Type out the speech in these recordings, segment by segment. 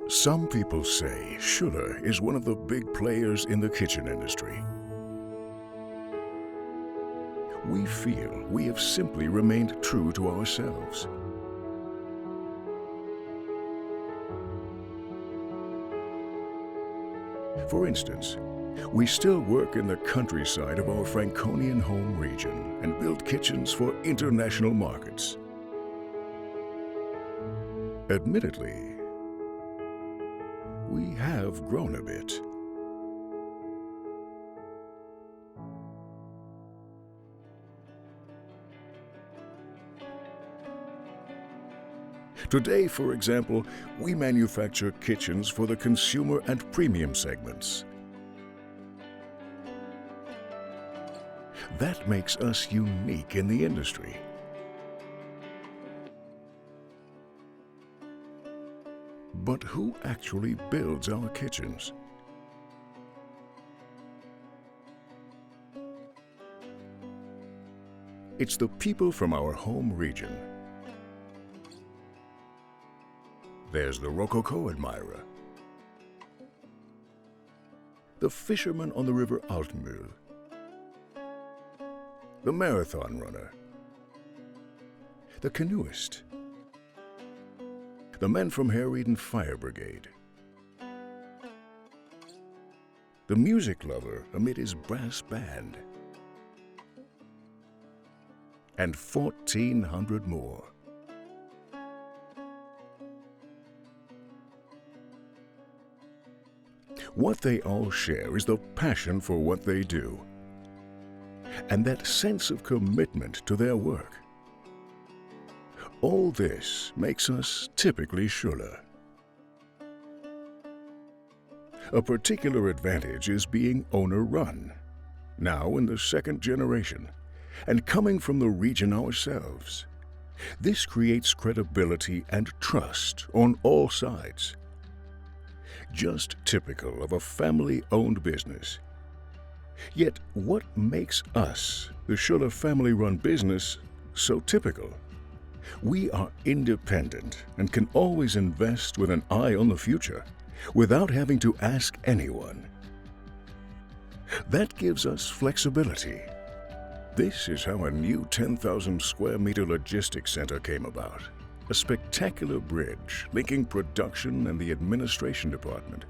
Some people say Schüller is one of the big players in the kitchen industry. We feel we have simply remained true to ourselves. For instance, we still work in the countryside of our Franconian home region and build kitchens for international markets. Admittedly, we have grown a bit. Today, for example, we manufacture kitchens for the consumer and premium segments. That makes us unique in the industry. But who actually builds our kitchens? It's the people from our home region. There's the Rococo admirer, the fisherman on the river Altmühl, the marathon runner, the canoeist, the men from Herrieden Fire Brigade, the music lover amid his brass band, and 1,400 more. What they all share is the passion for what they do, and that sense of commitment to their work. All this makes us typically Schüller. A particular advantage is being owner-run, now in the second generation, and coming from the region ourselves. This creates credibility and trust on all sides. Just typical of a family-owned business. Yet what makes us, the Schüller family-run business, so typical? We are independent and can always invest with an eye on the future, without having to ask anyone. That gives us flexibility. This is how a new 10,000 square meter logistics center came about. A spectacular bridge linking production and the administration department.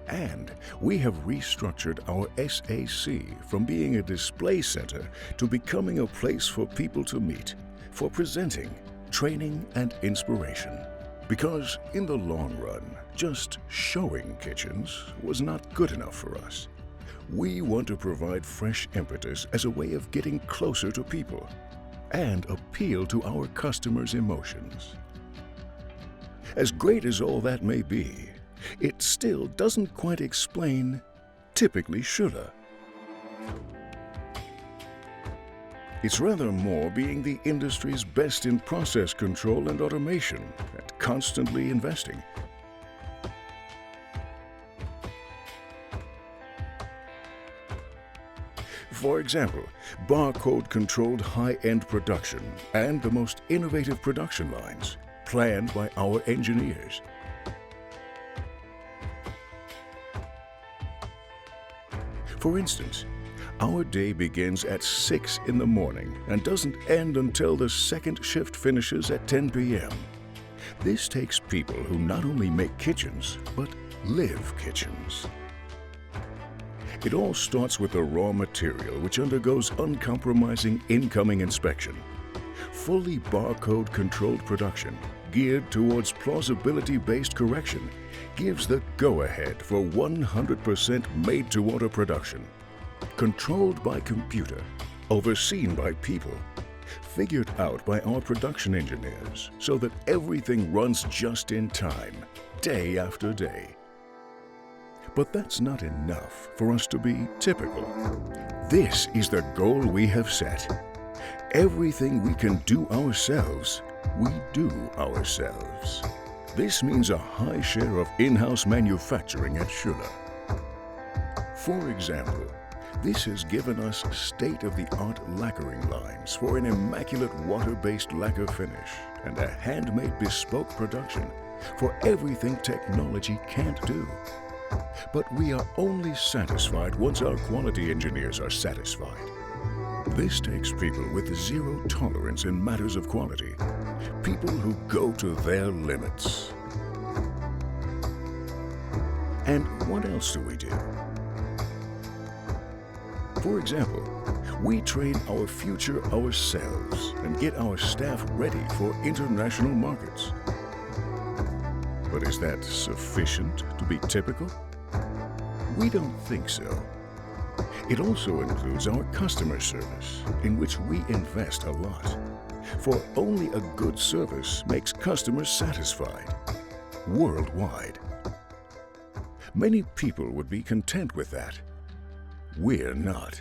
And we have restructured our SAC from being a display center to becoming a place for people to meet, for presenting, training, and inspiration. Because in the long run, just showing kitchens was not good enough for us. We want to provide fresh impetus as a way of getting closer to people and appeal to our customers' emotions. As great as all that may be, it still doesn't quite explain Typically Schüller. It's rather more being the industry's best in process control and automation and constantly investing. For example, barcode-controlled high-end production and the most innovative production lines planned by our engineers. For instance, our day begins at 6 in the morning and doesn't end until the second shift finishes at 10 p.m. This takes people who not only make kitchens, but live kitchens. It all starts with the raw material, which undergoes uncompromising incoming inspection. Fully barcode-controlled production, geared towards plausibility-based correction, gives the go-ahead for 100% made-to-order production. Controlled by computer, overseen by people, figured out by our production engineers so that everything runs just in time, day after day. But that's not enough for us to be typical. This is the goal we have set. Everything we can do ourselves, we do ourselves. This means a high share of in-house manufacturing at Schüller. For example, this has given us state-of-the-art lacquering lines for an immaculate water-based lacquer finish and a handmade bespoke production for everything technology can't do. But we are only satisfied once our quality engineers are satisfied. This takes people with zero tolerance in matters of quality, people who go to their limits. And what else do we do? For example, we train our future ourselves and get our staff ready for international markets. But is that sufficient to be typical? We don't think so. It also includes our customer service, in which we invest a lot. For only a good service makes customers satisfied, worldwide. Many people would be content with that. We're not.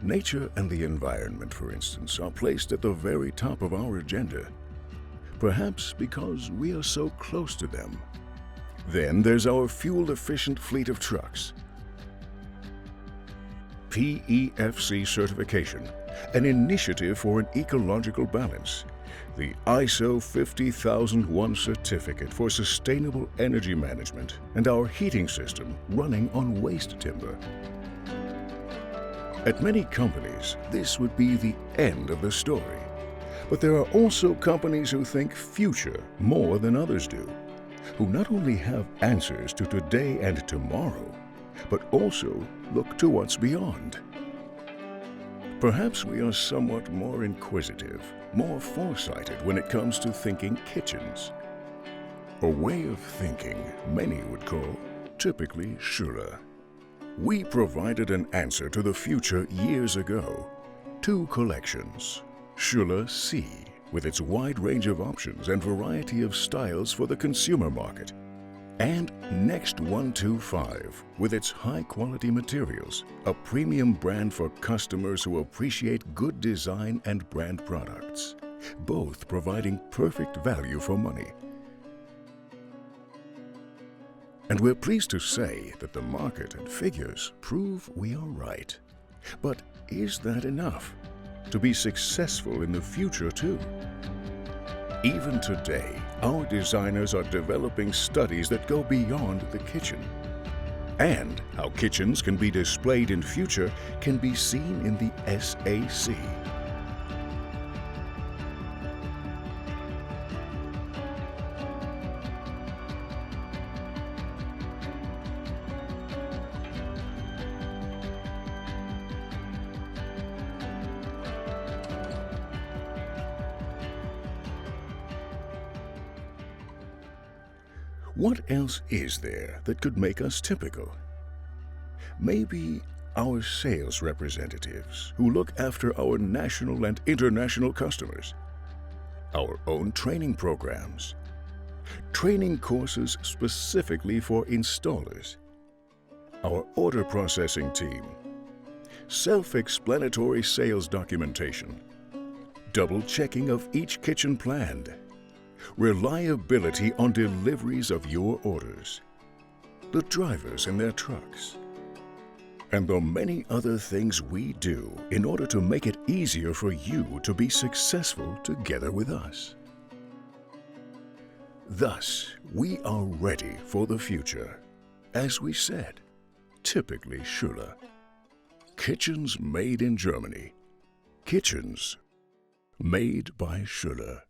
Nature and the environment, for instance, are placed at the very top of our agenda, perhaps because we are so close to them. Then there's our fuel-efficient fleet of trucks. PEFC certification, an initiative for an ecological balance. The ISO 50001 certificate for sustainable energy management, and our heating system running on waste timber. At many companies, this would be the end of the story. But there are also companies who think future more than others do, who not only have answers to today and tomorrow, but also look to what's beyond. Perhaps we are somewhat more inquisitive, more foresighted when it comes to thinking kitchens. A way of thinking many would call typically Schüller. We provided an answer to the future years ago. 2 collections, Schüller C, with its wide range of options and variety of styles for the consumer market, and Next 125 with its high-quality materials, a premium brand for customers who appreciate good design and brand products, both providing perfect value for money. And we're pleased to say that the market and figures prove we are right. But is that enough to be successful in the future too? Even today, our designers are developing studies that go beyond the kitchen. And how kitchens can be displayed in future can be seen in the SAC. What else is there that could make us typical? Maybe our sales representatives who look after our national and international customers, our own training programs, training courses specifically for installers, our order processing team, self-explanatory sales documentation, double checking of each kitchen planned, reliability on deliveries of your orders, the drivers in their trucks, and the many other things we do in order to make it easier for you to be successful together with us. Thus, we are ready for the future. As we said, typically Schüller. Kitchens made in Germany. Kitchens made by Schüller.